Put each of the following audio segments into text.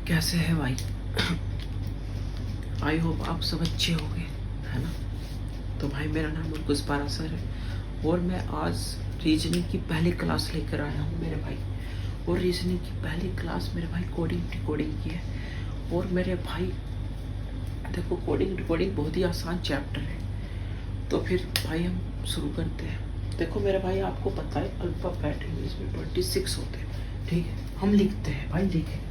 कैसे हैं भाई? आई होप आप सब अच्छे होंगे, है ना। तो भाई मेरा नाम मुरकुस पारा सर है और मैं आज रीजनिंग की पहली क्लास लेकर आया हूँ मेरे भाई। और रीजनिंग की पहली क्लास मेरे भाई कोडिंग डिकोडिंग की है। और मेरे भाई देखो, कोडिंग डिकोडिंग बहुत ही आसान चैप्टर है। तो फिर भाई हम शुरू करते हैं। देखो मेरे भाई, आपको पता है अल्फ़ाबेट इंग्लिश में 26 होते हैं, ठीक है। हम लिखते हैं भाई, लिखे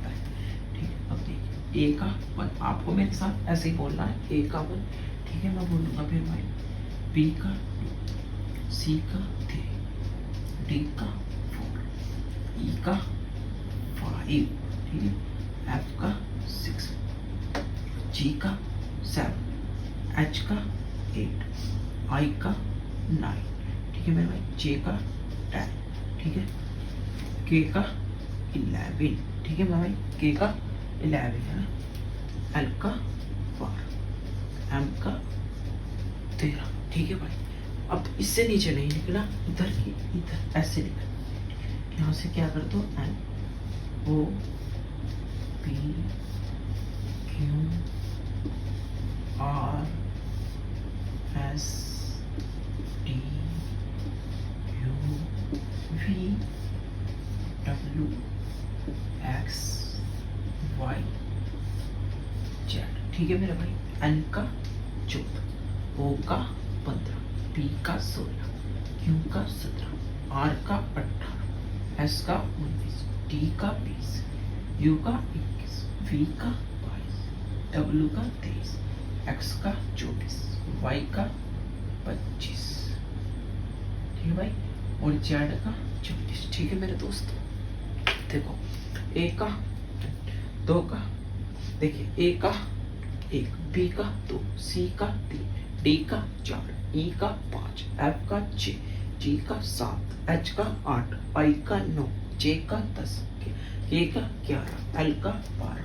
ठीक है। अब देखिए, ए का 1, आपको मेरे साथ ऐसे ही बोलना है, ए का 1, ठीक है। मैं बोलूँगा फिर भाई बी का 2, सी का 3, डी का 4, ई का 5, ठीक है, एफ का 6, जी का 7, एच का 8, आई का 9, ठीक है मेरे भाई, जे का 10, ठीक है, के का 11, ठीक है मेरे भाई, के का 11 है ना, एल का 12, एम का 13, ठीक है भाई। अब इससे नीचे नहीं लिखना, इधर की इधर ऐसे लिखना। यहाँ से क्या कर दो, N O P Q R S T U V W X Y Z, ठीक है मेरे भाई। एन का 14, ओ का 15, पी का 16, क्यू का 17, आर का 18, एस का 19, टी का 20, यू का 21, वी का 22, डब्ल्यू का 23, एक्स का 24, वाई का 25, ठीक है भाई, और जेड का 24, ठीक है मेरे दोस्त। देखो, ए का 2 का, देखिए ए का 1, बी का 2, सी का 3, डी का 4, ई का 5, एफ का 6, जी का 7, एच का 8, आई का 9, जे का 10, के का 11, एल का 12,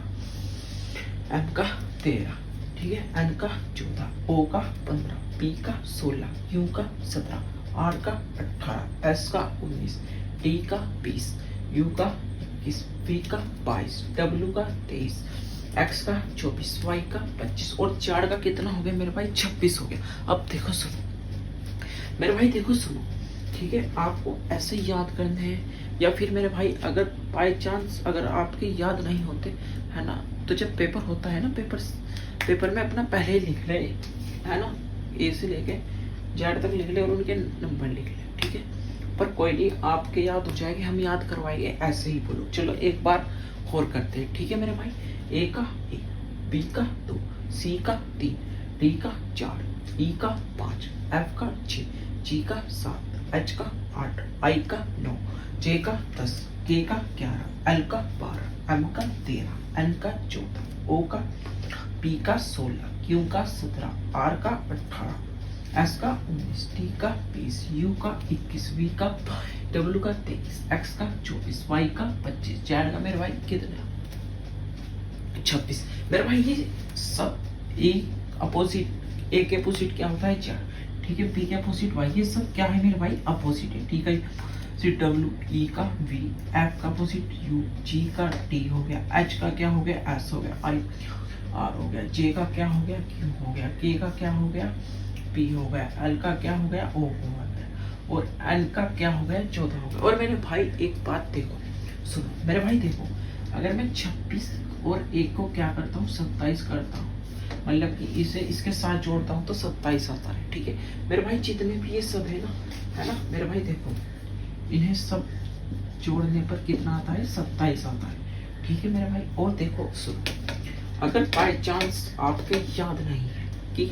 एम का 13, ठीक है, एन का 14, ओ का 15, पी का 16, क्यू का 17, आर का 18, एस का 19, डी का 20, यू का 21, वी का 22, डब्ल्यू का 23, एक्स का 24, वाई का 25, और जेड का कितना हो गया मेरे भाई? 26 हो गया। अब देखो सुनो मेरे भाई, देखो सुनो, ठीक है। आपको ऐसे याद करने हैं, या फिर मेरे भाई अगर बाई चांस अगर आपके याद नहीं होते, है ना, तो जब पेपर होता है ना, पेपर में अपना पहले ही लिख ले, है ना, ए से लेके जेड तक लिख ले और उनके नंबर लिख ले, ठीक है। पर कोई नहीं, आपके याद हो जाएगी, हम याद करवाएंगे, ऐसे ही बोलो। चलो एक बार और करते हैं, ठीक है मेरे भाई। ए का 1, बी का 2, सी का 3, डी का 4, ई का 5, एफ का 6, जी का 7, एच का 8, आई का 9, जे का 10, के का 11, एल का 12, एम का 13, एन का 14, ओ का, पी का 16, क्यू का 17, आर का 18, एस का 19, टी का 20, यू का 21, वी का, डब्ल्यू का 23, एक्स का 24, वाई का 25, जेड का मेरे भाई कितना? 26। मेरे भाई ये सब ए अपोजिट, ए के अपोजिट क्या होता है? जेड, ठीक है। बी के अपोजिट वाई, ये सब क्या है मेरे भाई? अपोजिट है, ठीक है। अपोजिट डब्ल्यू, ई का वी, एफ का अपोजिट यू, जी का डी हो गया, एच का क्या हो गया? एस हो गया, आई आर हो गया, जे का क्या हो गया? क्यू हो गया, के का क्या हो गया? पी हो गया, एल का क्या हो गया? ओ हो गया, और एन का क्या हो गया? 14 हो गया। और मेरे भाई एक बात देखो, सुनो मेरे भाई, देखो, अगर मैं 26 और 1 को क्या करता हूँ? 27 करता हूँ, मतलब कि इसे इसके साथ जोड़ता हूँ तो 27 आता है, ठीक है मेरे भाई। जितने भी ये सब है ना मेरे भाई, देखो इन्हें सब जोड़ने पर कितना आता है? 27 आता है, ठीक है मेरे भाई। और देखो सुनो, अगर बाय चांस आपके याद नहीं है कि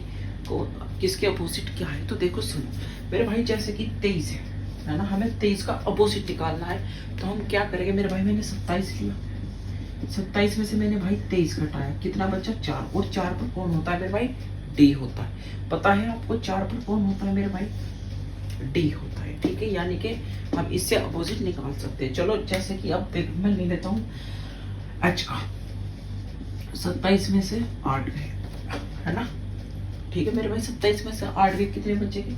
किसके अपोजिट क्या है, तो देखो सुनो मेरे भाई, जैसे कि 23 है ना, हमें 23 का अपोजिट निकालना है, तो हम क्या करेंगे मेरे भाई? मैंने 27 लिया, 27 में से मैंने भाई 23 घटाया, कितना बचा? 4, और 4 पर कौन होता है मेरे भाई? डी होता है। पता है आपको 4 पर कौन होता है मेरे भाई? डी होता है, ठीक है। यानी कि हम इससे अपोजिट निकाल सकते हैं। चलो जैसे कि अब मैं ले लेता हूँ एच का, 27 में से 8 गए, है ना, ठीक है मेरे भाई। 27 में से 8 गए, कितने बचेंगे?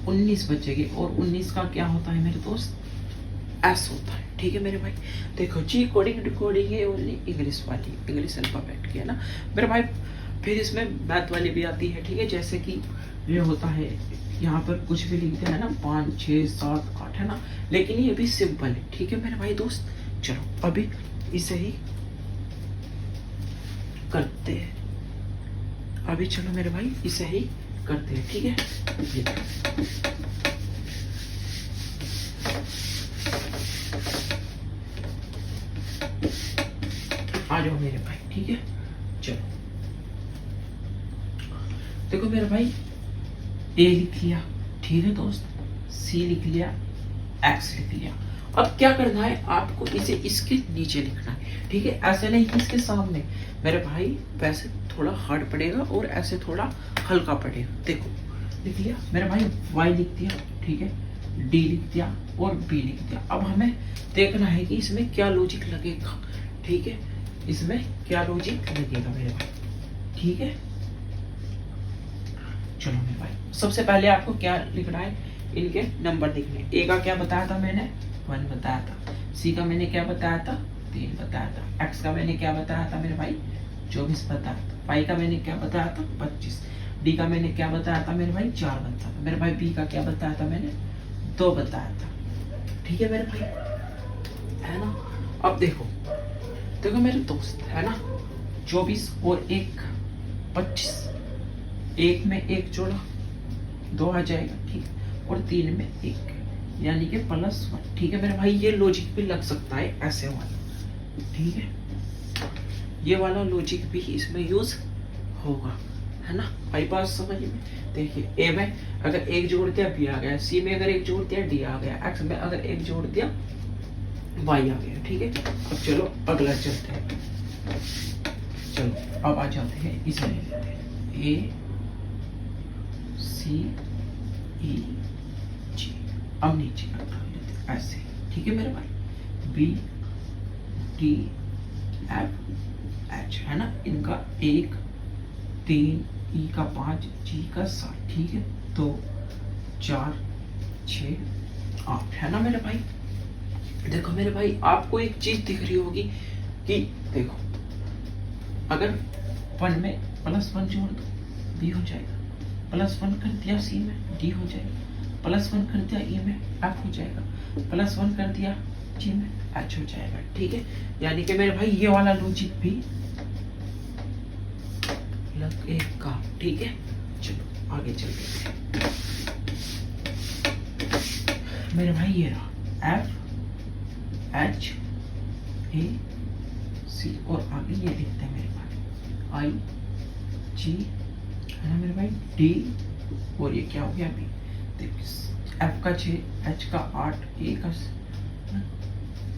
19 बचेंगे। और 19 का क्या होता है मेरे दोस्त? एस होता है, ठीक है मेरे भाई। देखो जी कोडिंग डिकोडिंग ये ओनली इंग्लिश वाली, इंग्लिश अल्फाबेट की है ना मेरे भाई। फिर इसमें मैथ वाली भी आती है, ठीक है, जैसे कि ये होता है यहाँ पर कुछ भी लिखते हैं ना 5 6 7 8 है ना, लेकिन ये भी सिंपल है, ठीक है मेरे भाई दोस्त। चलो अभी इसे ही करते हैं, अभी चलो मेरे भाई इसे ही करते हैं, ठीक है। आ जाओ मेरे भाई, ठीक है। चलो देखो मेरे भाई ए लिख लिया, ठीक है दोस्त, सी लिख लिया, एक्स लिख लिया। अब क्या करना है आपको, इसे इसके नीचे लिखना है, ठीक है, ऐसे नहीं कि इसके सामने मेरे भाई, वैसे थोड़ा हार्ड पड़ेगा और ऐसे थोड़ा हल्का पड़ेगा। देखो लिख लिया मेरे भाई, वाई लिख दिया, ठीक है, डी लिख दिया और बी लिख दिया। अब हमें देखना है कि इसमें क्या लॉजिक लगेगा, ठीक है, इसमें क्या लॉजिक लगेगा मेरे भाई, ठीक है। चलो मेरे भाई सबसे पहले आपको क्या लिखना है, इनके नंबर लिखने। ए का क्या बताया था मैंने, 1 बताया था। सी का मैंने क्या बताया था, 3 बताया था। एक्स का मैंने क्या बताया था मेरे भाई, 24 बताया था। वाई का मैंने क्या बताया था, 25। डी का मैंने क्या बताया था मेरे भाई, 4 बताया था मेरे भाई। बी का क्या बताया था मैंने, 2 बताया था, ठीक है मेरे भाई, है ना। अब देखो देखो मेरे दोस्त, है ना, 24 और 1 25, 1 में 1 जोड़ा 2 आ जाएगा, ठीक है, और 3 में 1 यानी कि +1, ठीक है मेरे भाई। ये लॉजिक भी लग सकता है ऐसे वाला, ठीक है, ये वाला लॉजिक भी इसमें यूज होगा, है ना। आई बात समझ में। देखिए ए में अगर 1 जोड़ दिया बी आ गया, सी में अगर 1 जोड़ दिया डी आ गया, एक्स में अगर 1 जोड़ दिया वाई आ गया, ठीक है। अब चलो अगला चलते हैं, चलो अब आ जाते हैं इसमें लेते हैं ए सी ई जी। अब नीचे ऐसे, ठीक है मेरे भाई, बी डी एफ एच, है ना, इनका 1 3 ई का 5 जी का 7, ठीक है, 2 4 6 8, है ना मेरे भाई। देखो मेरे भाई आपको एक चीज दिख रही होगी कि देखो अगर 1 में +1 जोड़ दो बी हो जाएगा, +1 कर दिया सी में डी हो जाएगा, +1 कर दिया ई में एफ हो जाएगा, +1 कर दिया जी में एच हो जाएगा, ठीक है। यानी कि मेरे भाई ये वाला लॉजिक भी लगेगा, ठीक है। चलो आगे चलते हैं मेरे भाई, ये रहा एफ एच ए सी और आगे ये लिखते हैं मेरे भाई आई जी, है ना मेरे भाई, डी और ये क्या हो गया अभी, देखिए एफ का 6 एच का 8 ए का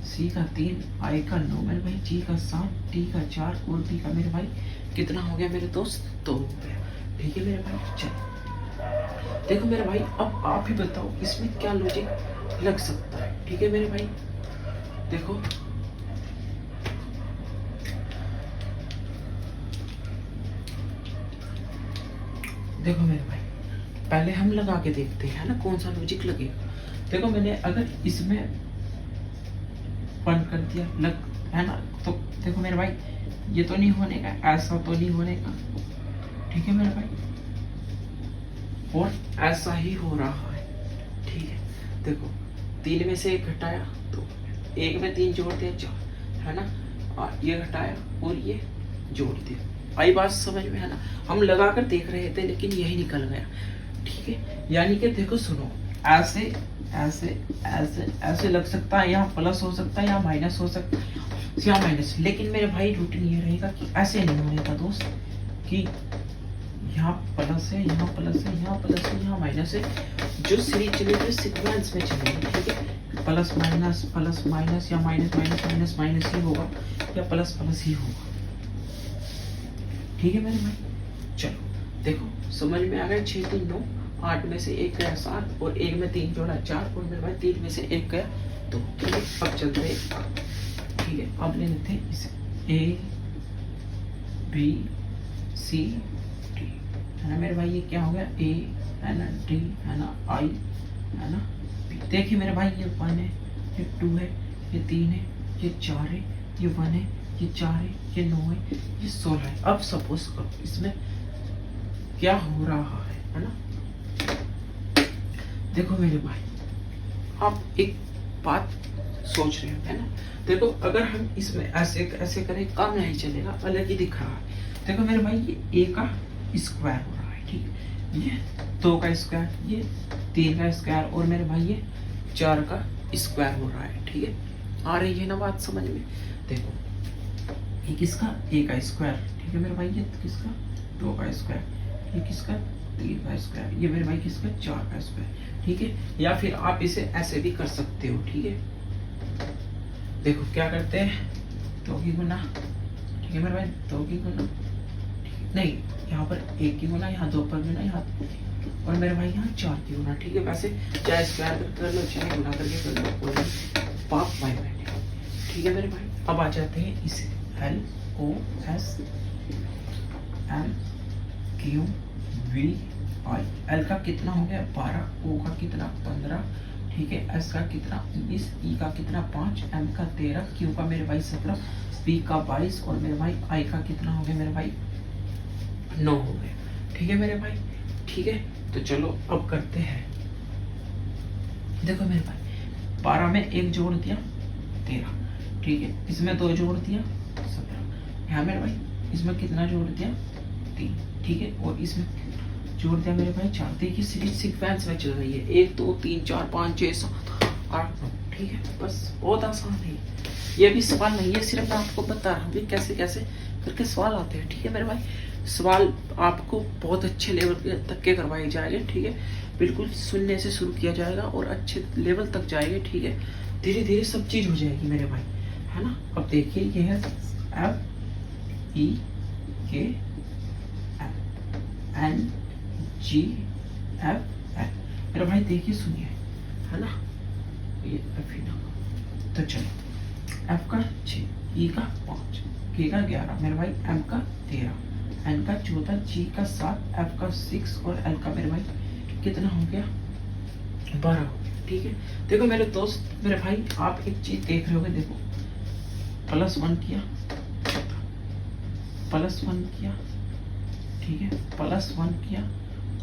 सी का 3 आई का 9 मेरे भाई, जी का 7 डी का 4 और बी का मेरे भाई कितना हो गया मेरे दोस्त, 2 हो गया, ठीक है मेरे भाई। चलो देखो मेरे भाई अब आप ही बताओ इसमें क्या लॉजिक लग सकता है, ठीक है मेरे भाई। देखो देखो मेरे भाई पहले हम लगा के देखते हैं ना कौन सा लॉजिक लगेगा। देखो मैंने अगर इसमें 1 कर दिया लग, है ना, तो देखो मेरे भाई ये तो नहीं होने का, ऐसा तो नहीं होने का, ठीक है मेरे भाई, और ऐसा ही हो रहा है, ठीक है। देखो 3 में से 1 घटाया तो 1 में 3 जोड़ दिया 4, है ना, और ये घटाया और ये जोड़ दिया। आई बात समझ में, है ना। हम लगा कर देख रहे थे लेकिन यही निकल गया, ठीक है। यानी कि देखो सुनो, ऐसे ऐसे ऐसे ऐसे लग सकता है, यहाँ प्लस हो सकता है, यहाँ माइनस हो सकता है, यहाँ माइनस, लेकिन मेरे भाई रूटीन ये रहेगा कि ऐसे नहीं होने का दोस्त, कि यहाँ प्लस है, यहाँ प्लस है, यहाँ प्लस है, यहाँ माइनस है, जो सीरीज चलेगी सीक्वेंस में चलेगी, ठीक है। प्लस माइनस या माइनस माइनस माइनस माइनस ही होगा या प्लस प्लस ही होगा, ठीक है मेरे भाई। चलो देखो समझ में आ गया, 6 3 9, 8 में से 1 गया 7 और 1 में 3 जोड़ा 4 और मेरे भाई 3 में से 1 गया 2, ठीक है। अब चलते हैं, ठीक है, अब ले लेते हैं इसे ए बी सी डी, है ना मेरे भाई, ये क्या हो गया, ए है ना, डी है ना, आई है ना, देखिए मेरे भाई ये 1 है, ये 2 है, ये 3 है, ये 4 है, ये 1 है, ये 4 है, ये 9 है, ये 16 है। अब सपोज करो इसमें क्या हो रहा है ना। देखो मेरे भाई, आप एक बात सोच रहे हो है ना। देखो अगर हम इसमें ऐसे ऐसे करें काम नहीं चलेगा, अलग ही दिख रहा है। देखो मेरे भाई, ये a का स्क्वायर हो रहा है, ठीक है, ये 2 का स्क्वायर, ये 3 का स्क्वायर, और मेरे भाई ये 4 का स्क्वायर हो रहा है, ठीक है। आ रही है ना बात समझ में। देखो ये किसका, a का स्क्वायर, ठीक है मेरे भाई, ये किसका 2 का स्क्वायर, ये किसका 3 का स्क्वायर, ये मेरे भाई किसका 4 का स्क्वायर, ठीक है। या फिर आप इसे ऐसे भी कर सकते हो, ठीक है। देखो क्या करते हैं, 2 की गुना, ठीक है मेरे भाई, 2 की गुना, नहीं यहाँ पर 1 की गुना, यहाँ 2 पर गुना, यहाँ, और मेरे भाई यहाँ 4 की गुना, ठीक है। वैसे चाहे स्क्वायर कर लो, चाहे गुना करके कर लो, कोई पाप बाय बाय, ठीक है मेरे भाई। अब आ जाते हैं इसे L O S M Q V I। L का कितना हो गया 12, O का कितना 15, ठीक है, S का कितना 19, E का कितना 5, M का 13, Q का मेरे भाई 17, P का 22, और मेरे भाई I का कितना हो गया मेरे भाई 9 हो गया, ठीक है मेरे भाई, ठीक है। तो चलो अब करते हैं। देखो मेरे भाई 12 में 1 जोड़ दिया 13, ठीक है, इसमें 2 जोड़ दिया 17, यहाँ मेरे भाई इसमें कितना जोड़ दिया 3, ठीक है, और इसमें जोड़ दिया मेरे भाई 4। देखिए सीरीज सीक्वेंस में चल रही है, 1 2 3 4 5 6 7 8 9, ठीक है। बस बहुत आसान है, ये भी सवाल नहीं है, सिर्फ मैं आपको बता रहा हूँ कैसे कैसे करके सवाल आते हैं, ठीक है मेरे भाई। सवाल आपको बहुत अच्छे लेवल तक के करवाए जाएंगे, ठीक है, बिल्कुल शून्य से शुरू किया जाएगा और अच्छे लेवल तक जाएंगे, ठीक है। धीरे धीरे सब चीज हो जाएगी मेरे भाई, है ना। अब देखिए ये है F E K N G F L, मेरे भाई देखिए सुनिए, है ना, ये F ही ना। तो चलो F का 6, E का 5, K का 11, मेरे भाई M का 13, N का 14, G का 7, F का 6, और L का मेरे भाई कितना हो गया 12 हो गया, ठीक है। देखो मेरे दोस्त, मेरे भाई आप एक चीज देख रहे होगे, देखो +1 किया, +1 किया, ठीक है, +1 किया,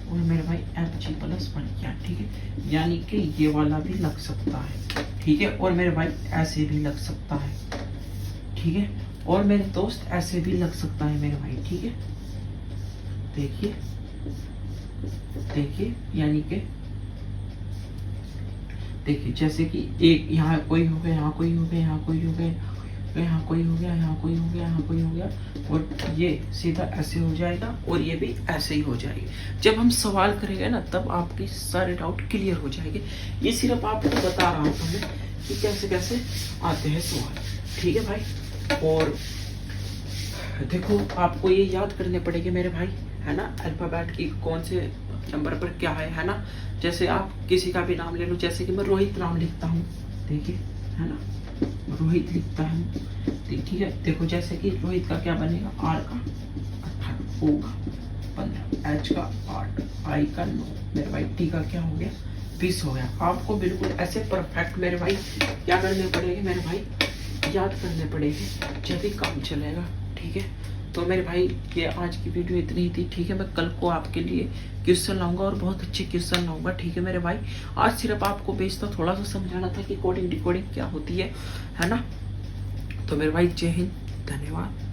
और मेरे भाई FG +1 किया, ठीक है। यानी कि ये वाला भी लग सकता है, ठीक है, और मेरे भाई ऐसे भी लग सकता है, ठीक है, और मेरे दोस्त ऐसे भी लग सकता है मेरे भाई, ठीक है। देखिए देखिए, यानी कि देखिए जैसे कि एक यहाँ कोई हो गया, यहाँ कोई हो गया, यहाँ कोई हो गया, यहाँ कोई हो गया, यहाँ कोई हो गया, यहाँ कोई हो गया, और ये सीधा ऐसे हो जाएगा, और ये भी ऐसे ही हो जाएगी। जब हम सवाल करेंगे ना तब आपके सारे डाउट क्लियर हो जाएंगे। ये सिर्फ आपको बता रहा हूँ मैं कि कैसे कैसे आते हैं सवाल, ठीक है भाई। और देखो आपको ये याद करने पड़ेंगे मेरे भाई, है ना, अल्फाबेट की कौन से नंबर पर क्या है ना। जैसे आप किसी का भी नाम ले लो, जैसे कि मैं रोहित नाम लिखता हूँ, देखिए, है ना, रोहित लिखता हूँ, ठीक है। देखो जैसे कि रोहित का क्या बनेगा, R का 18, O का 15, H का 8, I का 9, मेरे भाई T का क्या हो गया 20 हो गया। आपको बिल्कुल ऐसे परफेक्ट मेरे भाई क्या करने पड़ेंगे मेरे भाई, याद करने पड़ेंगे, जब भी काम चलेगा, ठीक है। तो मेरे भाई ये आज की वीडियो इतनी ही थी, ठीक है। मैं कल को आपके लिए क्वेश्चन लाऊंगा और बहुत अच्छे क्वेश्चन लाऊंगा, ठीक है मेरे भाई। आज सिर्फ आपको बेचता थोड़ा सा समझाना था कि कोडिंग डिकोडिंग क्या होती है ना। तो मेरे भाई जय हिंद, धन्यवाद।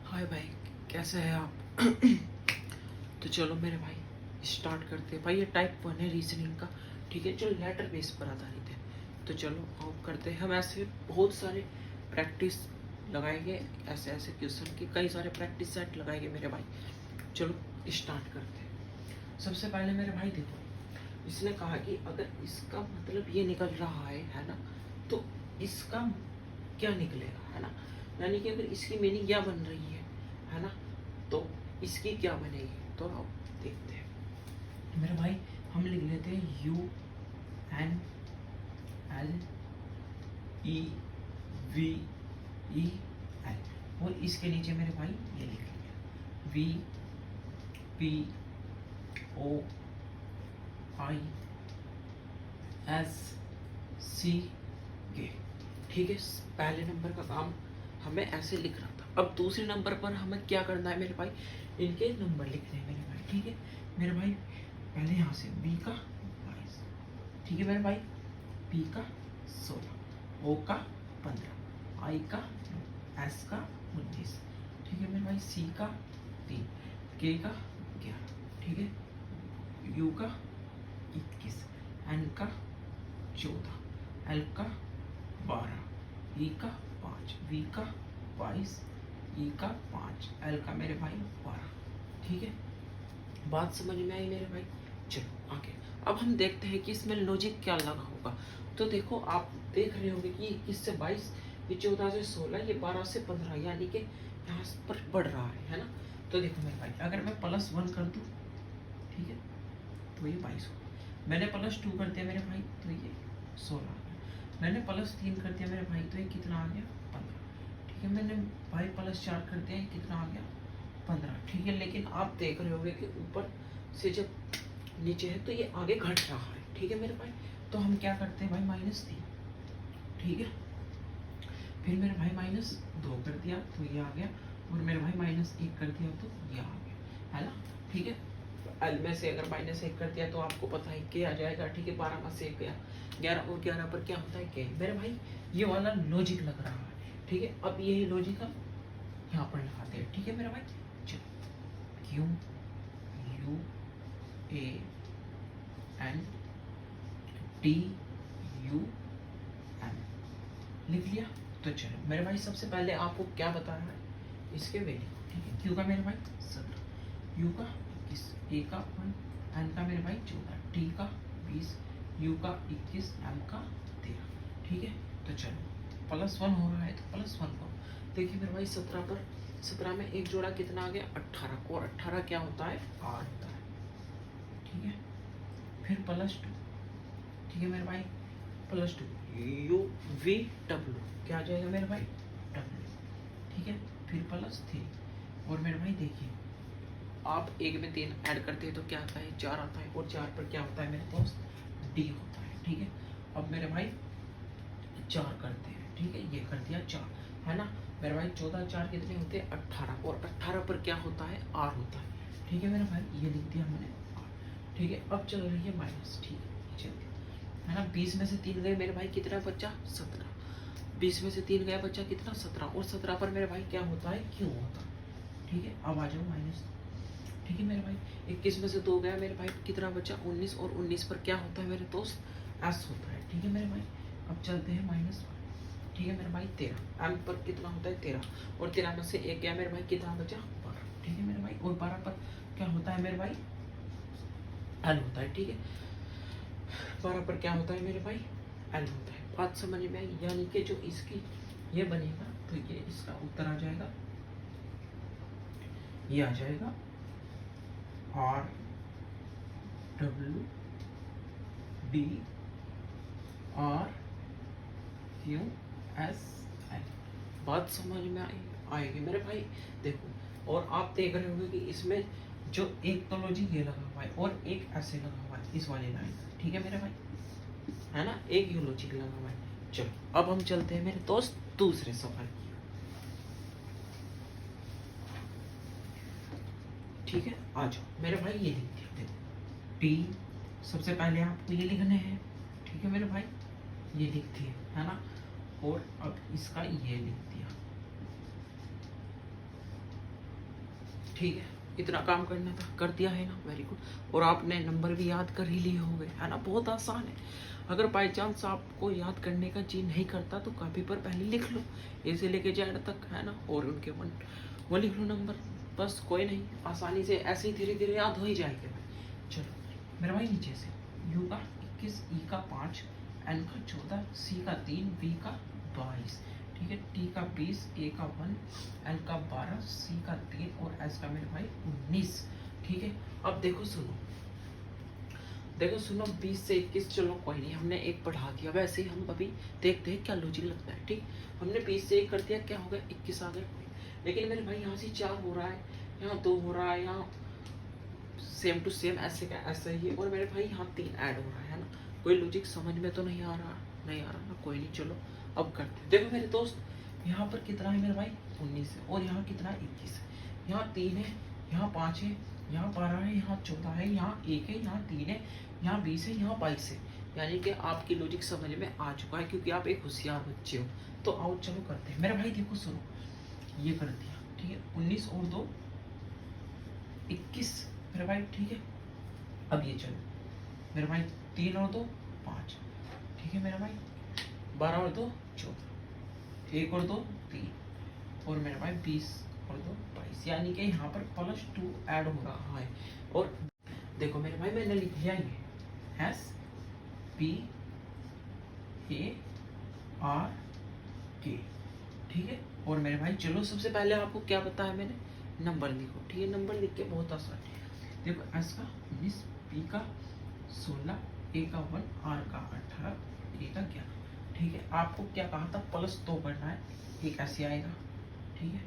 हाय भाई, कैसे हैं आप? तो चलो मेरे भाई स्टार्ट करते हैं। भाई ये टाइप 1 है रीजनिंग का, ठीक है, जो लेटर बेस पर आधारित है। तो चलो आप करते हैं। हम ऐसे बहुत सारे प्रैक्टिस लगाएंगे, ऐसे ऐसे क्वेश्चन के कई सारे प्रैक्टिस सेट लगाएंगे मेरे भाई। चलो स्टार्ट करते हैं। सबसे पहले मेरे भाई देखो, इसने कहा कि अगर इसका मतलब ये निकल रहा है ना, तो इसका क्या निकलेगा, है ना। यानी कि अगर इसकी मीनिंग क्या बन रही है ना, तो इसकी क्या बनेगी। तो आप देखते हैं मेरे भाई, हम लिख लेते हैं UN L E V E L, और इसके नीचे मेरे भाई ये लिख लिया V P O I S C K। ठीक है, पहले नंबर का काम हमें ऐसे लिखना था। अब दूसरे नंबर पर हमें क्या करना है मेरे भाई, इनके नंबर लिखने हैं मेरे भाई। ठीक है मेरे भाई, पहले यहाँ से B का 22, ठीक है मेरे भाई, P का 16, O का 15, I का 9, S का 19, ठीक है मेरे भाई, C का 3, K का 11, ठीक है, U का 21, N का 14, L का 12, E का 5, V का 22, E का 5, L का मेरे भाई 12। ठीक है, बात समझ में आई मेरे भाई। चलो आगे, अब हम देखते हैं कि इसमें लॉजिक क्या लगा होगा। तो देखो, आप देख रहे होंगे कि 21 से 22, ये 14 से 16, ये 12 से 15, यानी कि यहाँ पर बढ़ रहा है ना। तो देखो मेरे भाई, अगर मैं +1 कर दूँ, ठीक है, तो ये 22 होगा। मैंने +2 कर दिया मेरे भाई, तो ये 16 आ गया। मैंने +3 कर दिया मेरे भाई, तो ये कितना आ गया, 15। ठीक है, मैंने भाई +4 कर दिया, ये कितना आ गया, 15। ठीक है, लेकिन आप देख रहे होंगे कि ऊपर से जब नीचे है तो ये आगे घट रहा है। ठीक है मेरे भाई, तो हम क्या करते हैं भाई, -3, ठीक है, फिर मेरे भाई -2 कर दिया तो ये आ गया, और मेरे भाई -1 कर दिया तो ये आ गया, है ना। ठीक है, L में से अगर -1 कर दिया तो आपको पता है K आ जाएगा। ठीक है, 12 में से 1 गया, 11, और 11 पर क्या होता है, K। मेरे भाई ये वाला लॉजिक लग रहा है। ठीक है, अब यही लॉजिक हम यहाँ पर लगाते हैं। ठीक है मेरे भाई, चलो, Q U A N T U M लिख लिया। तो चलो मेरे भाई, सबसे पहले आपको क्या बताना है, इसके वैल्यू। ठीक है, Q का मेरे भाई 17, U का 21, A का 1, N का मेरे भाई 14, T का 20, U का 21, M का 13। ठीक है, तो चलो +1 हो रहा है तो +1 को देखिए मेरे भाई, 17 में एक जोड़ा कितना आ गया, 18, और 18 क्या होता है, 8 होता है। ठीक है, फिर +2, ठीक है मेरे भाई, +2 U V W क्या आ जाएगा मेरे भाई, W। ठीक है, फिर +3, और मेरे भाई देखिए, आप 1 में 3 ऐड करते हैं तो क्या आता है, 4 आता है, और 4 पर क्या होता है मेरे दोस्त, D होता है। ठीक है, अब मेरे भाई 4 करते हैं। ठीक है, ये कर दिया 4, है ना मेरे भाई। 14 4 कितने होते हैं, 18, और 18 पर क्या होता है, R होता है। ठीक है मेरे भाई, ये लिख दिया हमने R। ठीक है, अब चल रही है माइनस। ठीक है, चलिए, है ना। 20 में से 3 गए मेरे भाई, कितना बचा, 17। 20 में से 3 गया, बचा कितना, 17, और 17 पर मेरे भाई क्या होता है, Q होता है। ठीक है, अब आ जाओ माइनस। ठीक है मेरे भाई, 21 में से 2 गया मेरे भाई, कितना बचा, 19, और 19 पर क्या होता है मेरे दोस्त, S होता है। ठीक है मेरे भाई, अब चलते हैं -1। ठीक है मेरे भाई, 13, M पर कितना होता है, 13, और 13 में से 1 गया मेरे भाई, कितना बचा, 12। ठीक है मेरे भाई, और 12 पर क्या होता है मेरे भाई, L होता है। ठीक है, 12 पर क्या होता है मेरे भाई, L होता है। बात समझ में आई, यानी कि जो इसकी ये बनेगा तो ये इसका उत्तर आ जाएगा, ये आ जाएगा R W D R Q S L। बात समझ में आएगी मेरे भाई। देखो, और आप देख रहे होंगे कि इसमें जो एक तो लॉजिक ये लगा हुआ है और एक ऐसे लगा हुआ है इस वाली लाइन। ठीक है मेरे भाई, है ना, एक ये लॉजिक लगा हुआ है। चलो अब हम चलते हैं मेरे दोस्त दूसरे सवाल की। ठीक है, आ जाओ मेरे भाई, ये लिख दिया। देखो, T सबसे पहले आपको ये लिखने हैं। ठीक है मेरे भाई, ये लिख दिया, है ना, और अब इसका ये लिख दिया। ठीक है, इतना काम करना था, कर दिया है ना, वेरी गुड। और आपने नंबर भी याद कर ही लिए होंगे, है ना, बहुत आसान है। अगर बाई चांस आपको याद करने का जी नहीं करता तो कॉपी पर पहले लिख लो, ए से लेके जेड तक, है ना, और उनके वो लिख लो नंबर, बस कोई नहीं, आसानी से ऐसे ही धीरे धीरे याद हो ही जाएगा। चलो मेरे भाई, नीचे से U का 21, E का 5, N का 14, C का 3, V का 22, ठीक है, T का 20, A का 1, L का 12, C का 3, और S का मेरे भाई 19। ठीक है, अब देखो सुनो, देखो सुनो, 20 से 21 चलो कोई नहीं, हमने एक बढ़ा दिया, वैसे ही हम अभी देखते हैं क्या लॉजिक लगता है। ठीक, हमने 20 से 1 कर दिया, क्या हो गया 21 आ गया। लेकिन मेरे भाई यहाँ से 4 हो रहा है, यहाँ 2 हो रहा है, यहाँ सेम टू सेम ऐसे का ऐसा ही है, और मेरे भाई यहाँ 3 ऐड हो रहा है ना। कोई लॉजिक समझ में तो नहीं आ रहा, नहीं आ रहा ना, कोई नहीं चलो अब करते हैं। देखो मेरे दोस्त, यहाँ पर कितना है मेरे भाई 19 है, और यहाँ कितना है 21 है, यहाँ 3 है, यहाँ 5 है, यहाँ 12 है, यहाँ 14 है, यहाँ 1 है, यहाँ 3 है, यहाँ 20 है, यहाँ 22 है। यानी कि आपकी लॉजिक समझ में आ चुका है, क्योंकि आप एक होशियार बच्चे हो। तो आओ चलो करते हैं मेरे भाई। देखो सुनो, ये कर दिया, ठीक है, 19 और 2 21 मेरे भाई, ठीक है। अब ये चलो मेरे भाई, 3 और 2 5, ठीक है मेरे भाई, 12 और 2 14, 1 और 2 3, और मेरे भाई 20 और 2 22, यानी कि यहाँ पर +2 ऐड हो रहा है। और देखो मेरे भाई, मैंने लिख दिया ये SPARK, ठीक है। और मेरे भाई चलो, सबसे पहले आपको क्या बताया मैंने, नंबर लिखो, ठीक है। नंबर लिख के बहुत आसान है। देखो S का 19, P का 16, A का 1, R का 18, A का 11, ठीक है। आपको क्या कहा था, +2 करना है, ये कैसे आएगा, ठीक है।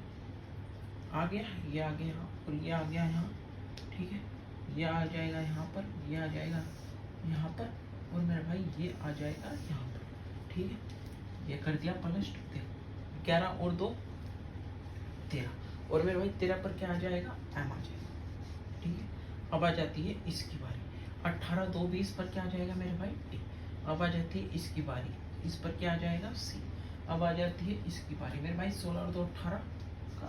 आ गया, ये आ गया यहाँ, और ये आ गया यहाँ, ठीक है। ये आ जाएगा यहाँ पर, ये आ जाएगा यहाँ पर, और मेरे भाई ये आ जाएगा यहाँ पर, ठीक है। ये कर दिया +2, 11 और 2 13, और मेरे भाई 13 पर क्या आ जाएगा, M आ जाएगा, ठीक है। अब आ जाती है इसकी बारी, 18 2 20 पर क्या आ जाएगा मेरे भाई A। अब आ जाती है इसकी बारी, इस पर क्या आ जाएगा C। अब आ जाती है इसकी बारी मेरे भाई, 16 और 2 18 का,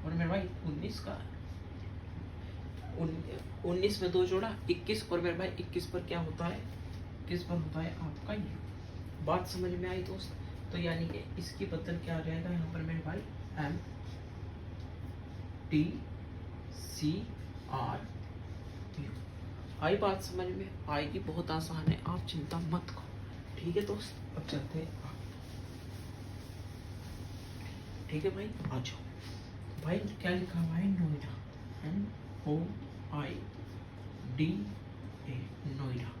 और मेरे भाई 19 का, 19 में 2 जोड़ा 21, और मेरे भाई 21 पर क्या होता है, 21 पर होता है आपका U। बात समझ में आई दोस्त। तो यानी कि इसकी बदल क्या आ जाएगा यहाँ पर मेरे भाई, MTCRU। आई बात समझ में आएगी, बहुत आसान है, आप चिंता मत करो, ठीक है दोस्त। अब चलते हैं आगे, ठीक है भाई। आ जाओ भाई, क्या लिखा हुआ है, नोएडा, NOIDA, नोएडा,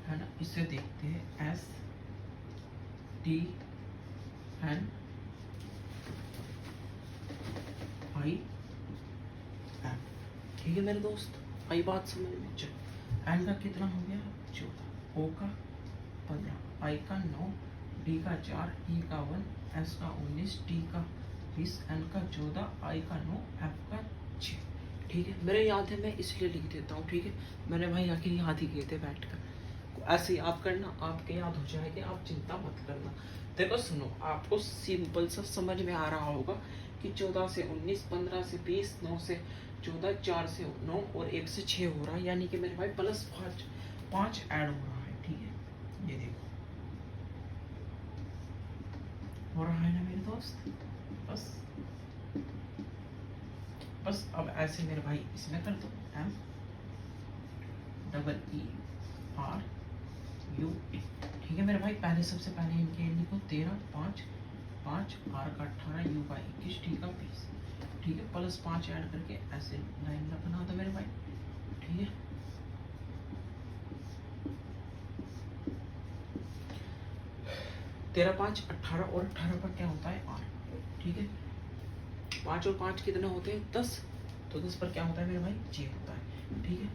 है ना। इसे देखते हैं STNIM, ठीक है मेरे दोस्त। आई बात समझ में, चलो। एन का कितना हो गया 14, O का 15, I का 9, D का 4, E का 1, S का 19, T का 20, N का 14, I का 9, F का 6, ठीक है। मेरे याद है, मैं इसलिए लिख देता हूँ, ठीक है। मैंने भाई आखिर याद ही किए थे बैठकर, ऐसे ही आप करना, आपके याद हो जाएंगे, आप चिंता मत करना। देखो सुनो, आपको सिंपल सा समझ में आ रहा होगा कि 14 से 19, 15 से 20, 9 से 14, 4 से 9 और 1 से 6 हो रहा है, यानी कि मेरे भाई +5 ऐड हो रहा है, ठीक है। ये देखो हो रहा है ना मेरे दोस्त। बस अब ऐसे मेरे भाई इसमें कर दो, MEERUA, ठीक है मेरे भाई। पहले सबसे पहले इनके लिखो 13 5 5, R का 18, U का 21, T का 20, ठीक है। +5 ऐड करके ऐसे लाइन बना दो मेरे भाई, ठीक है। 13 5 18, और 18 पर क्या होता है R, ठीक है। 5 और 5 कितने होते हैं 10, तो 10 पर क्या होता है मेरे भाई J होता है, ठीक है।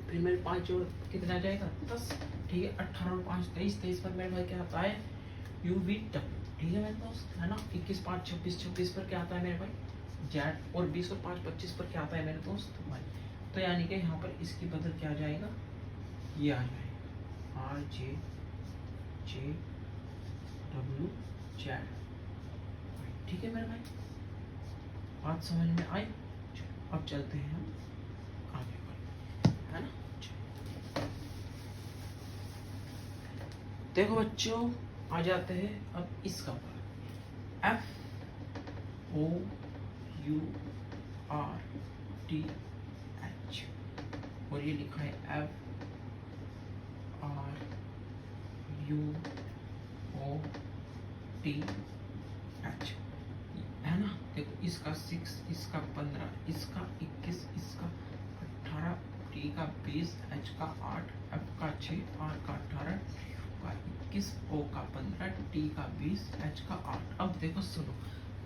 फिर मेरे 5 और कितना आ जाएगा 10, ठीक है। 18 और 5 23, 23 पर मेरे भाई क्या आता है UVW, ठीक है मेरे दोस्त, है ना। 21 5 26, 26 पर क्या आता है मेरे भाई Z, और 20 और 5 25 पर क्या आता है मेरे दोस्त Y। तो यानी कि यहाँ पर इसकी बदल क्या आ जाएगा, ये आ जाएगा RJJWZ, ठीक है मेरे भाई। बात समझ में आई। अब चलते हैं हम आगे पर, है ना। देखो बच्चों, आ जाते हैं अब इसका पर, FOURTH, और ये लिखा है FRUOTH, है ना। देखो इसका 6, इसका 15, इसका 21, इसका 18, टी का 20, एच का 8, एफ का 6, आर का 18, का 21, ओ का 15, टी का 20, एच का 8। अब देखो सुनो,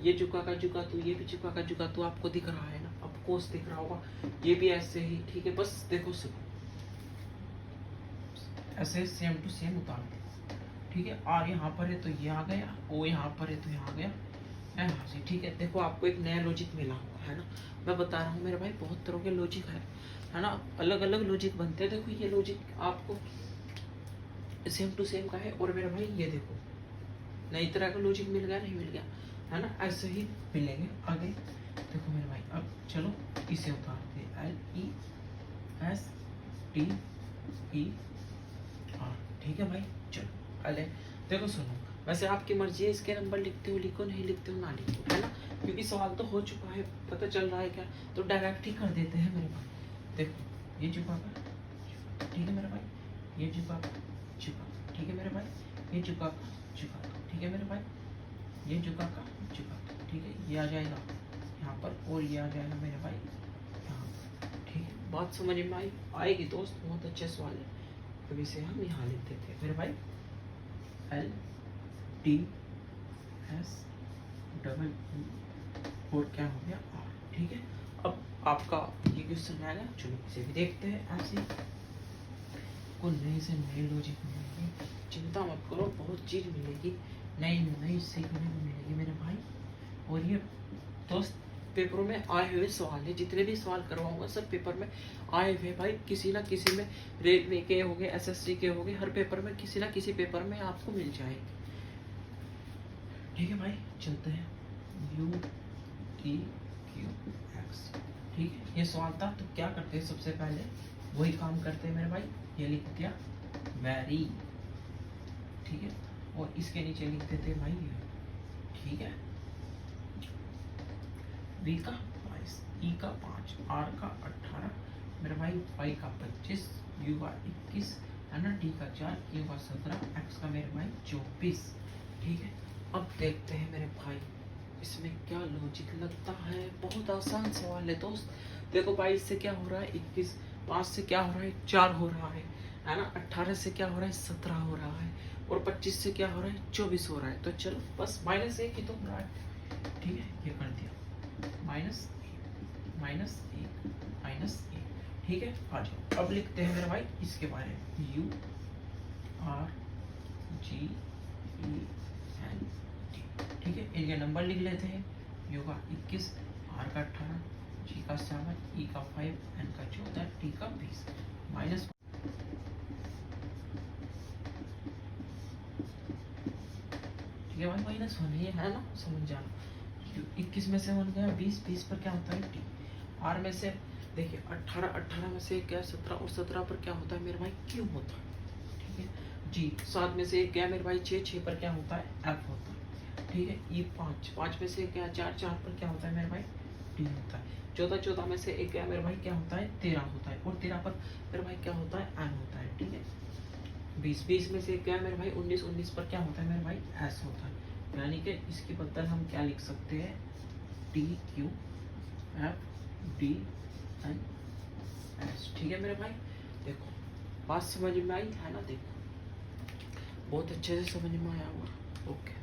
ये झुका का झुका तो ये भी झुका का झुका तो आपको दिख रहा है ना, अब कोस दिख रहा होगा, ये भी ऐसे ही, ठीक है। बस देखो सुनो, ऐसे सेम टू सेम उतार दो, ठीक है। आर यहाँ पर है तो ये आ गया, ओ यहाँ पर है तो यहाँ आ गया, यहाँ से, ठीक है। देखो आपको एक नया लॉजिक मिला होगा, है ना। मैं बता रहा हूँ मेरे भाई, बहुत तरह के लॉजिक है ना, अलग अलग लॉजिक बनते हैं। देखो ये लॉजिक आपको सेम टू सेम का है, और मेरे भाई ये देखो नई तरह का लॉजिक मिल गया, नहीं मिल गया, है ना। ऐसे ही मिलेंगे आगे। देखो मेरे भाई, अब चलो इसे उतारते, LESTER, ठीक है भाई। चलो अले, देखो सुनो, वैसे आपकी मर्जी है, इसके नंबर लिखते हो लिखो, नहीं लिखते हो ना लिखो, है ना, क्योंकि सवाल तो हो चुका है, पता चल रहा है क्या, तो डायरेक्ट ही कर देते हैं मेरे भाई। देखो ये झुका का, ठीक है मेरे भाई, ये झुका का झुका, ठीक है मेरे भाई, ये झुका का झुका, ठीक है मेरे भाई, ये झुका का झुका, ठीक है। ये आ जाएगा यहाँ पर, और ये आ जाएगा मेरे भाई यहाँ, ठीक है। बात समझ में आएगी दोस्त, बहुत अच्छे सवाल है। तो इसे हम यहाँ लिख देते हैं मेरे भाई, LTSE और क्या हो गया R, ठीक है। अब आपका ये क्वेश्चन आएगा, चलो इसे भी देखते हैं। ऐसे को नई से नई लॉजिक मिलेगी, चिंता मत करो, बहुत चीज मिलेगी, नई नई सीखने को मिलेगी मेरे भाई। और ये दोस्त पेपरों में आए हुए सवाल है, जितने भी सवाल करवाऊंगा सब पेपर में आए हुए भाई, किसी ना किसी में, रेलवे के हो गए, SSC के हो गए, हर पेपर में किसी ना किसी पेपर में आपको मिल जाएगी, ठीक है भाई। चलते हैं UTQX, ठीक है। ये सवाल था, तो क्या करते हैं, सबसे पहले वही काम करते हैं मेरे भाई, ये लिख दिया वेरी, ठीक है, और इसके नीचे लिख देते हैं भाई ये, ठीक है। V का 22, E का 5, R का 18 मेरे भाई, Y का 25, U का 21, है ना, T का 4, Q का 17, X का मेरे भाई 24, ठीक है। अब देखते हैं मेरे भाई इसमें क्या लॉजिक लगता है। बहुत आसान सवाल है दोस्त। देखो 22 से क्या हो रहा है 21, 5 से क्या हो रहा है 4 हो रहा है ना, 18 से क्या हो रहा है 17 हो रहा है, और 25 से क्या हो रहा है 24 हो रहा है। तो चलो बस -1 ही तो हो रहा है, ठीक है। ये कर दिया -1, ठीक है। आ जाओ, अब लिखते हैं मेरे भाई इसके बारे में, URGENT, ठीक है। इनके नंबर लिख लेते हैं, U का 21, R का 18, G का 7, E का 5, N का 14, T का 20, माइनस ठीक है भाई, -1 है ना, समझ जाना। 21 में से 1 गया 20, 20 पर क्या होता है T, R में से देखिए 18, 18 में से क्या 17, और 17 पर क्या होता है मेरे भाई Q होता है, ठीक है। G 7 में से क्या मेरे भाई 6, 6 पर क्या होता है F होता है, ठीक है। E 5, 5 में से क्या 4, 4 पर क्या होता है मेरे भाई D होता है। 14, 14 में से एक क्या मेरे भाई क्या होता है 13 होता है, और 13 पर मेरे भाई क्या होता है N होता है, ठीक है। 20, 20 में से क्या मेरे भाई 19, 19 पर क्या होता है मेरे भाई S होता है। यानी कि इसके बदल हम क्या लिख सकते हैं, TQFDNS, ठीक है मेरे भाई। देखो बात समझ में आई है ना, देखो बहुत अच्छे से समझ में आया होगा, ओके।